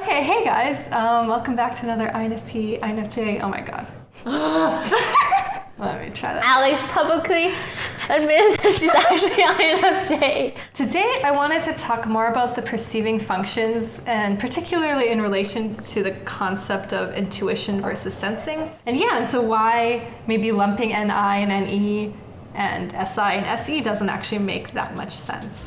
Okay, hey guys, welcome back to another INFP, INFJ, oh my god. Let me try that. Alex publicly admits that she's actually INFJ. Today I wanted to talk more about the perceiving functions, and particularly in relation to the concept of intuition versus sensing. And so why maybe lumping NI and NE and SI and SE doesn't actually make that much sense.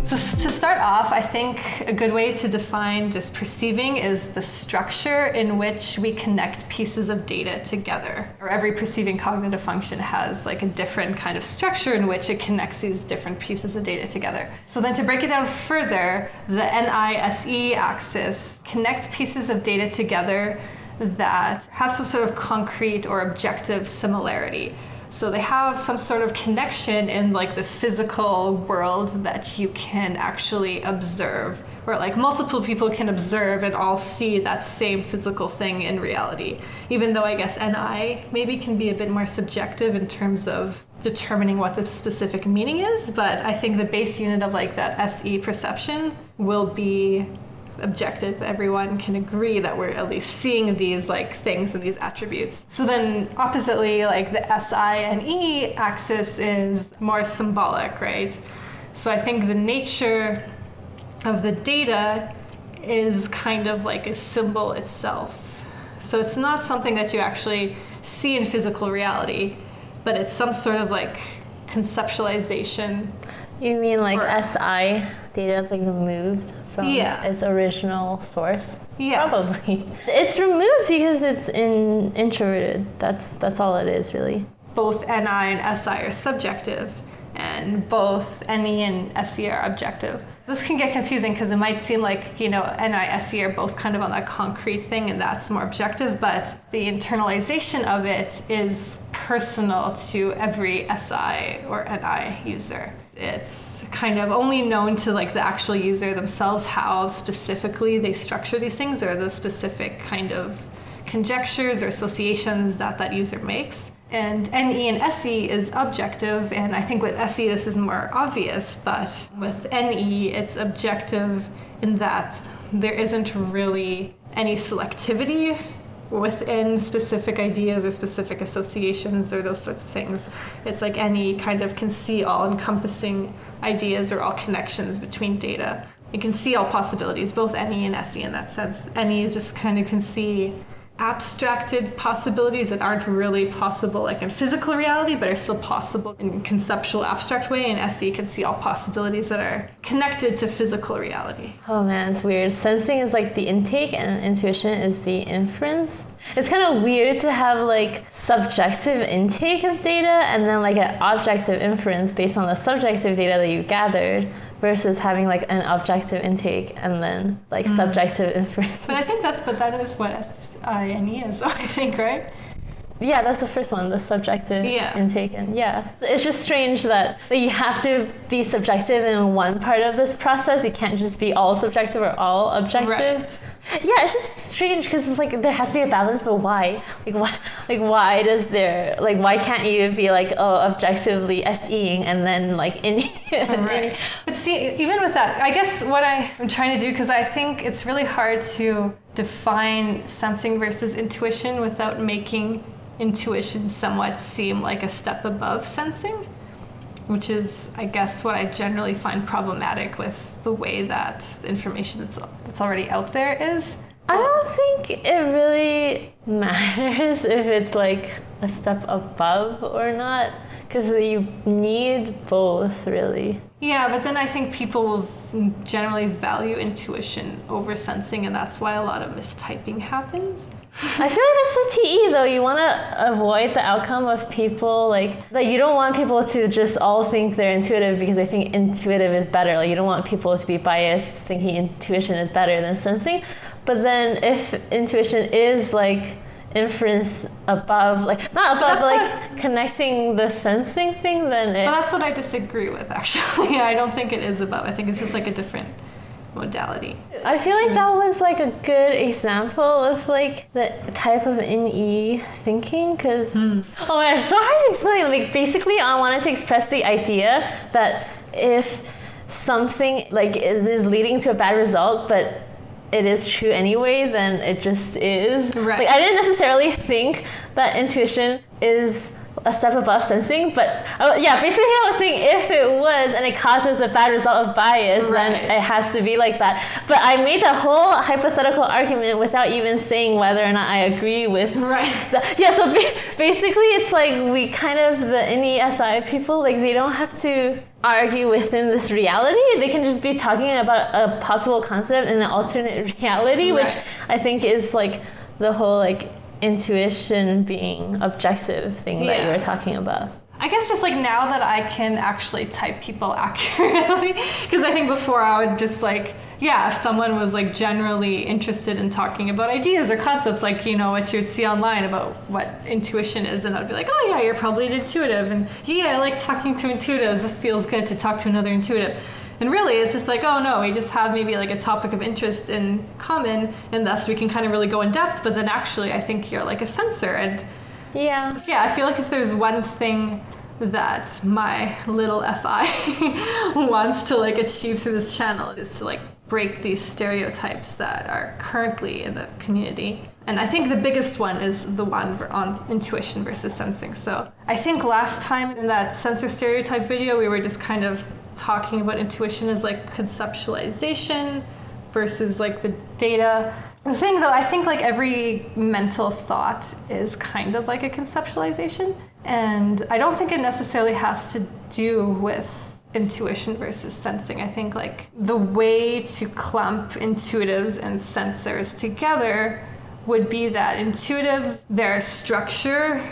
So to start off, I think a good way to define just perceiving is the structure in which we connect pieces of data together. Or every perceiving cognitive function has like a different kind of structure in which it connects these different pieces of data together. So then to break it down further, the NISE axis connects pieces of data together that have some sort of concrete or objective similarity. So they have some sort of connection in like the physical world that you can actually observe, or like multiple people can observe and all see that same physical thing in reality. Even though I guess NI maybe can be a bit more subjective in terms of determining what the specific meaning is, but I think the base unit of like that SE perception will be objective. Everyone can agree that we're at least seeing these like things and these attributes. So then oppositely, like the SI and E axis is more symbolic, right? So I think the nature of the data is kind of like a symbol itself. So it's not something that you actually see in physical reality, but it's some sort of like conceptualization. You mean like SI data is like removed from its original source? Yeah. Probably. It's removed because it's introverted. That's all it is, really. Both NI and SI are subjective, and both NE and SE are objective. This can get confusing because it might seem like, NI, SE are both kind of on that concrete thing and that's more objective, but the internalization of it is personal to every SI or NI user. It's kind of only known to like the actual user themselves how specifically they structure these things, or the specific kind of conjectures or associations that user makes. And NE and SE is objective, and I think with SE this is more obvious, but with NE it's objective in that there isn't really any selectivity within specific ideas or specific associations or those sorts of things. It's like NE kind of can see all encompassing ideas or all connections between data. It can see all possibilities, both NE and SE in that sense. NE is just kind of can see abstracted possibilities that aren't really possible like in physical reality, but are still possible in conceptual abstract way, and SE can see all possibilities that are connected to physical reality. Oh man, it's weird. Sensing is like the intake and intuition is the inference. It's kind of weird to have like subjective intake of data and then like an objective inference based on the subjective data that you gathered, versus having like an objective intake and then like subjective inference. But I think that is what SINE is, I think, right? Yeah, that's the first one, the subjective intake. And it's just strange that you have to be subjective in one part of this process. You can't just be all subjective or all objective. Right. Yeah, it's just strange because it's like there has to be a balance, but why? Why can't you be like, objectively SEing and then like in right. But see, even with that, I guess what I'm trying to do, because I think it's really hard to define sensing versus intuition without making intuition somewhat seem like a step above sensing, which is, I guess, what I generally find problematic with the way that the information that's already out there is. I don't think it really matters if it's like a step above or not, because you need both, really. Yeah, but then I think people will generally value intuition over sensing, and that's why a lot of mistyping happens. I feel like that's the TE though. You want to avoid the outcome of people like that. You don't want people to just all think they're intuitive because they think intuitive is better. Like you don't want people to be biased thinking intuition is better than sensing. But then if intuition is like inference above, like not above, like connecting the sensing thing, then But that's what I disagree with, actually. I don't think it is above. I think it's just like a different modality. I feel like that was like a good example of like the type of NE thinking, because oh my gosh, so hard to explain. Like basically I wanted to express the idea that if something like is leading to a bad result, but it is true anyway, then it just is. Right. Like I didn't necessarily think that intuition is a step above sensing, but yeah, basically I was saying if it was and it causes a bad result of bias, right, then it has to be like that. But I made the whole hypothetical argument without even saying whether or not I agree with. Right. Yeah, so basically it's like we kind of, the NESI people, like they don't have to argue within this reality. They can just be talking about a possible concept in an alternate reality, right, which I think is like the whole like intuition being objective thing that you were talking about. I guess just like now that I can actually type people accurately, because I think before I would just like, yeah, if someone was like generally interested in talking about ideas or concepts, like, you know, what you would see online about what intuition is, and I'd be like, oh yeah, you're probably an intuitive, and yeah, I like talking to intuitives, this feels good to talk to another intuitive. And really, it's just like, oh no, we just have maybe like a topic of interest in common, and thus we can kind of really go in depth, but then actually I think you're like a sensor. And yeah, I feel like if there's one thing that my little FI wants to like achieve through this channel, is to like break these stereotypes that are currently in the community. And I think the biggest one is the one on intuition versus sensing. So I think last time in that sensor stereotype video, we were just kind of talking about intuition as like conceptualization versus like the data. The thing though, I think like every mental thought is kind of like a conceptualization, and I don't think it necessarily has to do with intuition versus sensing. I think like the way to clump intuitives and sensors together would be that intuitives, their structure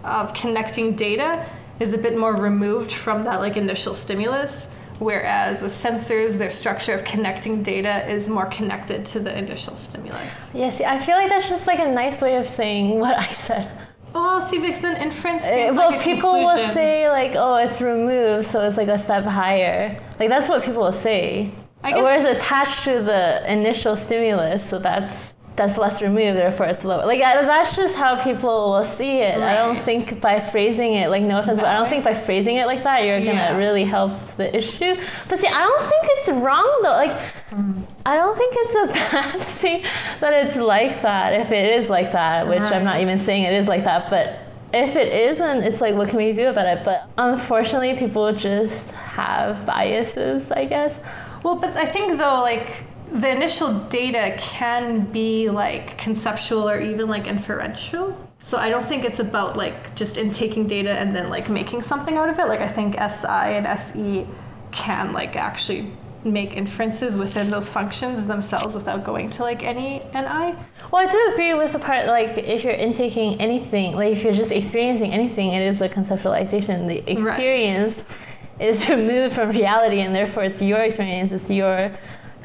of connecting data is a bit more removed from that like initial stimulus, whereas with sensors, their structure of connecting data is more connected to the initial stimulus. Yeah, see, I feel like that's just like a nice way of saying what I said. Well, see, because then inference seems well, like a people conclusion. will say like, oh, it's removed, so it's like a step higher. Like that's what people will say. Whereas attached to the initial stimulus, so that's less removed, therefore it's lower. Like that's just how people will see it. Right. I don't think by phrasing it, like no offense, but I don't think by phrasing it like that you're gonna really help the issue. But see, I don't think it's wrong though. Like I don't think it's a bad thing that it's like that, if it is like that, which I'm not even saying it is like that, but if it isn't, it's like, what can we do about it? But unfortunately, people just have biases, I guess. Well, but I think though, like, the initial data can be like conceptual or even like inferential. So I don't think it's about like just intaking data and then like making something out of it. Like I think SI and SE can like actually make inferences within those functions themselves without going to like any NI. Well, I do agree with the part like if you're intaking anything, like if you're just experiencing anything, it is a conceptualization. The experience is removed from reality, and therefore it's your experience, it's your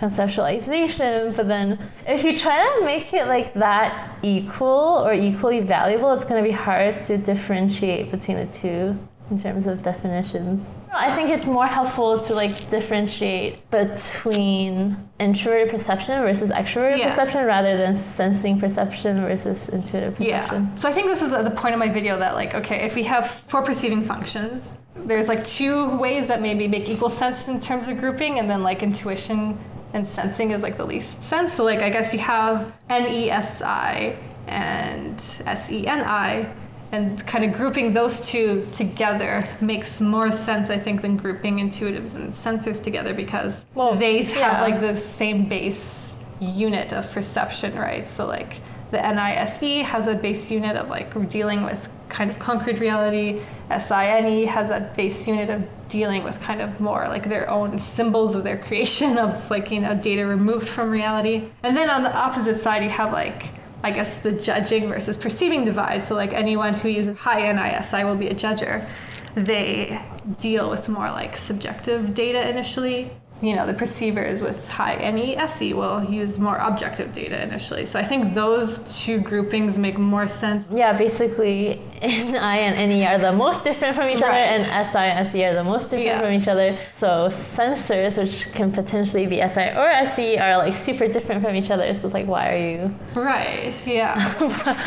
conceptualization. But then if you try to make it like that equal or equally valuable, it's going to be hard to differentiate between the two in terms of definitions. I think it's more helpful to like differentiate between introverted perception versus extroverted perception rather than sensing perception versus intuitive perception. Yeah. So I think this is the point of my video, that like, okay, if we have 4 perceiving functions, there's like 2 ways that maybe make equal sense in terms of grouping, and then like intuition and sensing is like the least sense. So like I guess you have NESI and SENI, and kind of grouping those 2 together makes more sense, I think, than grouping intuitives and sensors together, because they have like the same base unit of perception, right? So like the NISE has a base unit of like dealing with kind of concrete reality. SINE has a base unit of dealing with kind of more like their own symbols of their creation of like, you know, data removed from reality. And then on the opposite side, you have like, I guess, the judging versus perceiving divide. So like anyone who uses high NISI will be a judger. They deal with more like subjective data initially. the perceivers with high NE, SE will use more objective data initially. So I think those two groupings make more sense. Yeah, basically NI and NE are the most different from each other, and SI and SE are the most different from each other. So sensors, which can potentially be SI or SE, are like super different from each other. So it's like, why are you? Right, yeah.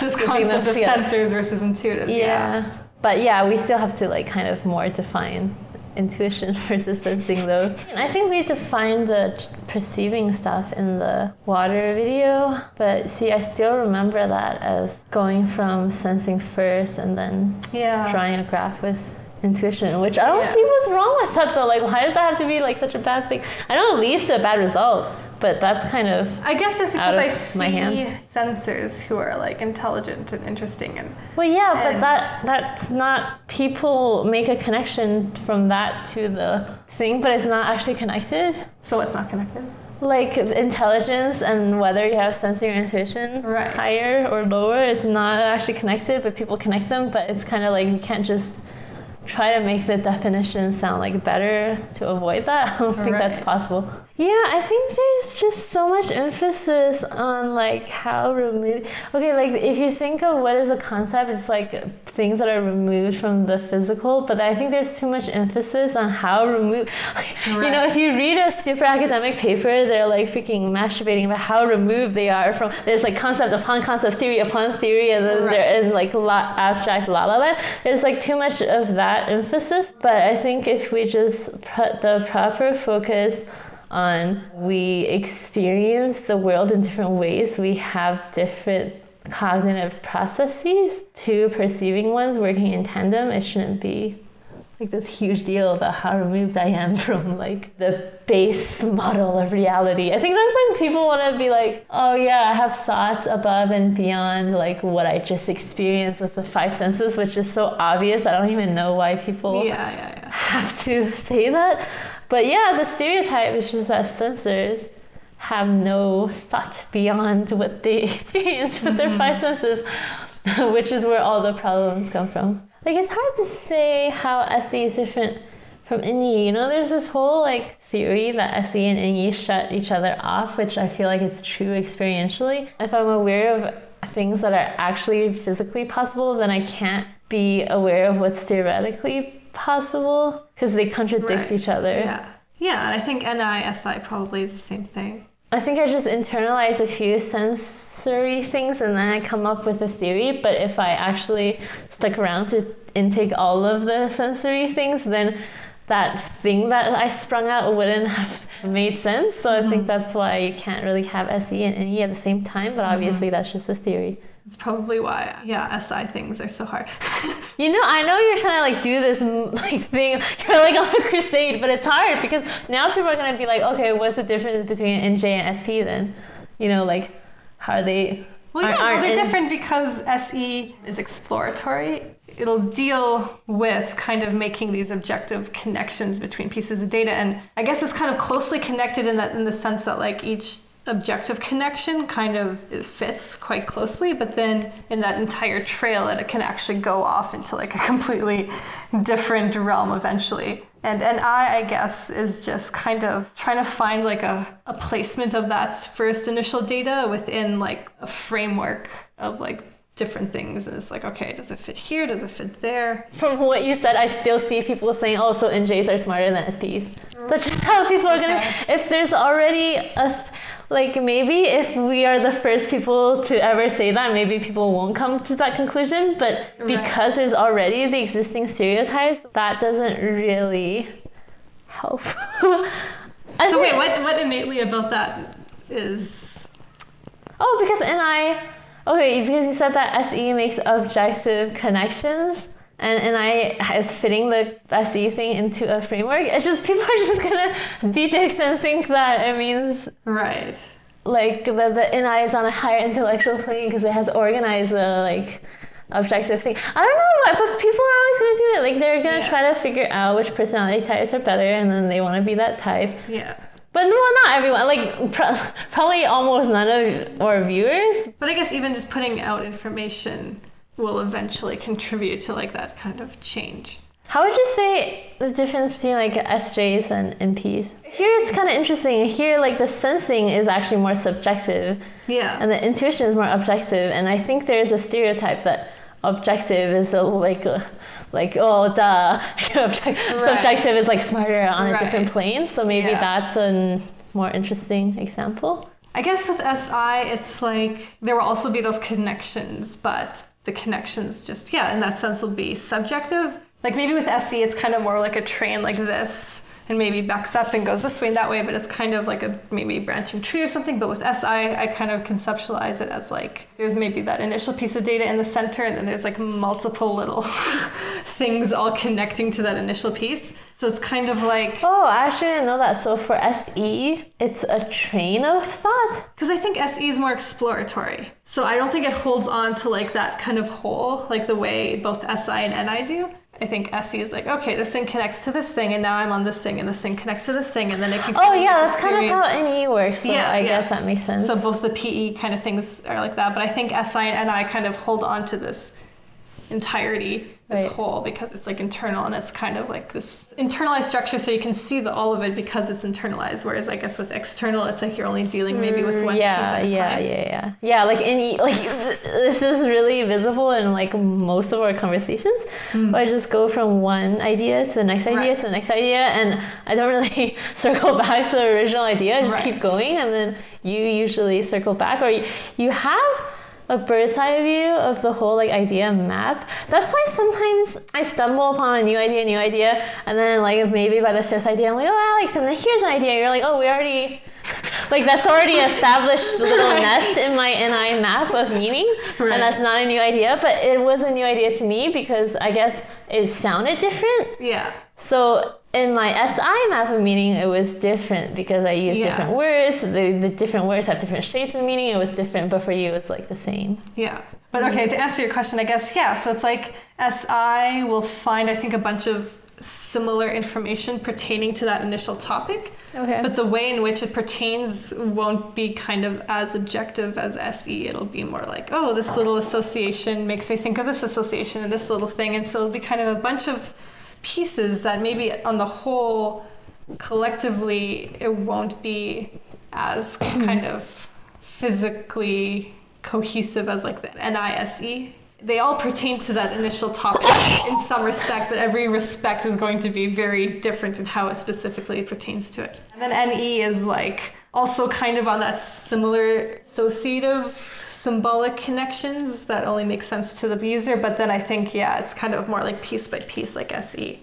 This concept of sensors versus intuitives, But yeah, we still have to like kind of more define intuition versus sensing though. I think we defined the perceiving stuff in the water video, but see, I still remember that as going from sensing first and then drawing a graph with intuition, which I don't see what's wrong with that though. Like, why does that have to be like such a bad thing? I know it leads to a bad result, but that's kind of I guess just because I see sensors who are like intelligent and interesting and but that's not, people make a connection from that to the thing, but it's not actually connected. So it's not connected? Like intelligence and whether you have sensing or intuition higher or lower, it's not actually connected, but people connect them. But it's kind of like you can't just try to make the definition sound like better to avoid that. I don't think that's possible. Yeah, I think there's just so much emphasis on like how removed. Okay, like if you think of what is a concept, it's like things that are removed from the physical. But I think there's too much emphasis on how removed. If you read a super academic paper, they're like freaking masturbating about how removed they are from. There's like concept upon concept, theory upon theory, and then there is like abstract la la la. There's like too much of that emphasis. But I think if we just put the proper focus on we experience the world in different ways, we have different cognitive processes, two perceiving ones working in tandem, it shouldn't be like this huge deal about how removed I am from like the base model of reality. I think that's like people want to be like, oh yeah, I have thoughts above and beyond like what I just experienced with the five senses, which is so obvious. I don't even know why people have to say that. But yeah, the stereotype is just that sensors have no thought beyond what they experience with their five senses, which is where all the problems come from. Like, it's hard to say how SE is different from NE. There's this whole like theory that SE and NE shut each other off, which I feel like it's true experientially. If I'm aware of things that are actually physically possible, then I can't be aware of what's theoretically possible because they contradict each other. And I think NI, SI probably is the same thing. I think I just internalize a few sensory things and then I come up with a theory, but if I actually stuck around to intake all of the sensory things, then that thing that I sprung out wouldn't have made sense. So I think that's why you can't really have SE and NE at the same time, but obviously that's just a theory. It's probably why, SI things are so hard. I know you're trying to like do this like thing, you're like on a crusade, but it's hard because now people are going to be like, okay, what's the difference between NJ and SP then? Like, how are they? They're different because SE is exploratory. It'll deal with kind of making these objective connections between pieces of data, and I guess it's kind of closely connected in the sense that like each objective connection kind of fits quite closely, but then in that entire trail it can actually go off into like a completely different realm eventually. And I guess is just kind of trying to find like a placement of that first initial data within like a framework of like different things. And it's like, okay, does it fit here? Does it fit there? From what you said, I still see people saying, oh, so NJs are smarter than SPs. That's just how people are going to, if there's already like maybe if we are the first people to ever say that, maybe people won't come to that conclusion. But because there's already the existing stereotypes, that doesn't really help. So wait, what innately about that is? Oh, because because you said that SE makes objective connections. And NI is fitting the SE thing into a framework. It's just people are just gonna be dicks and think that it means like the NI is on a higher intellectual plane because it has organized the like objective thing. I don't know why, but people are always gonna do that. Like they're gonna try to figure out which personality types are better, and then they want to be that type. But no, not everyone. Like probably almost none of our viewers. But I guess even just putting out information will eventually contribute to like that kind of change. How would you say the difference between like SJs and NPs? Here it's kind of interesting. Here like the sensing is actually more subjective. Yeah. And the intuition is more objective. And I think there's a stereotype that objective is like oh duh. Subjective is like smarter on a different plane. So maybe that's a more interesting example. I guess with SI, it's like there will also be those connections, but the connections just, in that sense will be subjective. Like maybe with SE, it's kind of more like a train like this, and maybe backs up and goes this way and that way, but it's kind of like a maybe branching tree or something. But with SI, I kind of conceptualize it as like there's maybe that initial piece of data in the center, and then there's like multiple little things all connecting to that initial piece. So it's kind of like... Oh, I actually didn't know that. So for SE, it's a train of thought? Because I think SE is more exploratory. So I don't think it holds on to like that kind of whole, like the way both SI and NI do. I think SE is like, okay, this thing connects to this thing, and now I'm on this thing, and this thing connects to this thing, and then it can... Oh yeah, that's kind of how NE works, so I guess that makes sense. So both the PE kind of things are like that, but I think SI and NI kind of hold on to this entirety, this whole, because it's like internal, and it's kind of like this internalized structure, so you can see all of it because it's internalized, whereas I guess with external, it's like you're only dealing maybe with one piece at a time. Yeah, like this is really visible in like most of our conversations. I just go from one idea to the next idea to the next idea, and I don't really circle back to the original idea. I just keep going, and then you usually circle back, or you have a bird's eye view of the whole like idea map. That's why sometimes I stumble upon a new idea, and then like maybe by the fifth idea I'm like, oh Alex, and then here's an idea. You're like, oh, we already like that's already established little nest in my NI map of meaning, and that's not a new idea, but it was a new idea to me because I guess it sounded different. Yeah. So in my SI map of meaning, it was different because I used different words. The different words have different shades of meaning. It was different, but for you, it's like the same. Yeah. But okay, to answer your question, I guess, so it's like SI will find, I think, a bunch of similar information pertaining to that initial topic. Okay. But the way in which it pertains won't be kind of as objective as SE. It'll be more like, oh, this little association makes me think of this association and this little thing. And so it'll be kind of a bunch of pieces that maybe on the whole collectively it won't be as kind of physically cohesive as like the NISE. They all pertain to that initial topic in some respect, but every respect is going to be very different in how it specifically pertains to it. And then NE is like also kind of on that similar associative symbolic connections that only make sense to the user, but then I think it's kind of more like piece by piece like SE.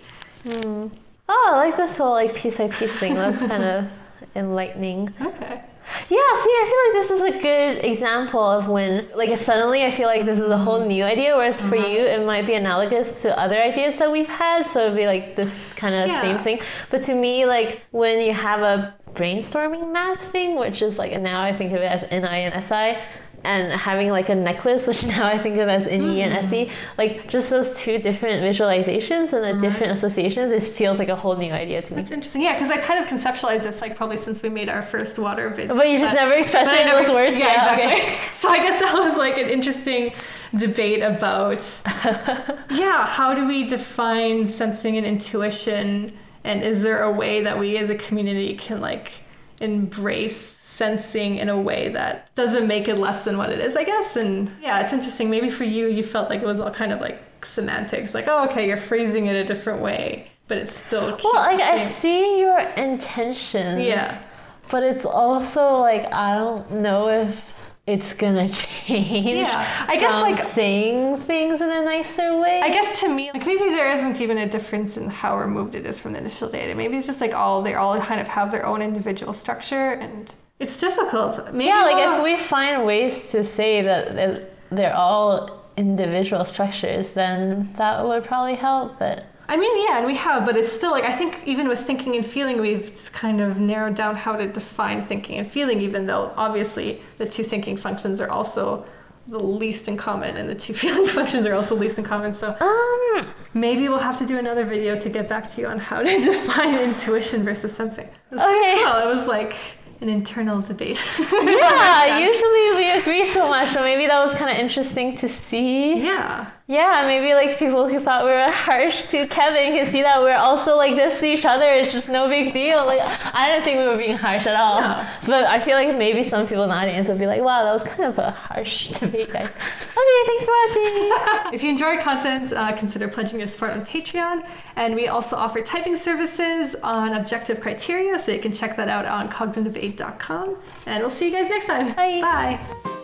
Oh, I like this whole like piece by piece thing. That's kind of enlightening. Okay. Yeah, see, I feel like this is a good example of when, like, suddenly I feel like this is a whole new idea, whereas for you, it might be analogous to other ideas that we've had, so it'd be like this kind of same thing. But to me, like, when you have a brainstorming math thing, which is like, now I think of it as NI and SI, and having like a necklace, which now I think of as NE and SE, like just those two different visualizations and the different associations, it feels like a whole new idea to me. That's interesting. Yeah, because I kind of conceptualized this like probably since we made our first water video. But you just never expressed it in those words? Yeah, exactly. Okay. So I guess that was like an interesting debate about, how do we define sensing and intuition, and is there a way that we as a community can like embrace sensing in a way that doesn't make it less than what it is, I guess. And it's interesting. Maybe for you felt like it was all kind of like semantics, like, oh, okay, you're phrasing it a different way, but it's still keeps like I see your intentions. Yeah. But it's also like I don't know if it's gonna change. Yeah, I guess from saying things in a nicer way. I guess to me, like maybe there isn't even a difference in how removed it is from the initial data. Maybe it's just like they all kind of have their own individual structure, and it's difficult. Maybe if we find ways to say that they're all individual structures, then that would probably help. But I mean, and we have, but it's still like, I think even with thinking and feeling, we've kind of narrowed down how to define thinking and feeling, even though obviously the two thinking functions are also the least in common and the two feeling functions are also least in common. So maybe we'll have to do another video to get back to you on how to define intuition versus sensing. Okay. Well, it was like an internal debate. Yeah, usually we agree so much, so maybe that was kind of interesting to see. Yeah. Yeah, maybe like people who thought we were harsh to Kevin can see that we're also like this to each other. It's just no big deal. Like, I didn't think we were being harsh at all. No. But I feel like maybe some people in the audience will be like, wow, that was kind of a harsh debate, guys. Okay, thanks for watching. If you enjoy our content, consider pledging your support on Patreon. And we also offer typing services on objective criteria, so you can check that out on cognitiveaid.com. And we'll see you guys next time. Bye. Bye.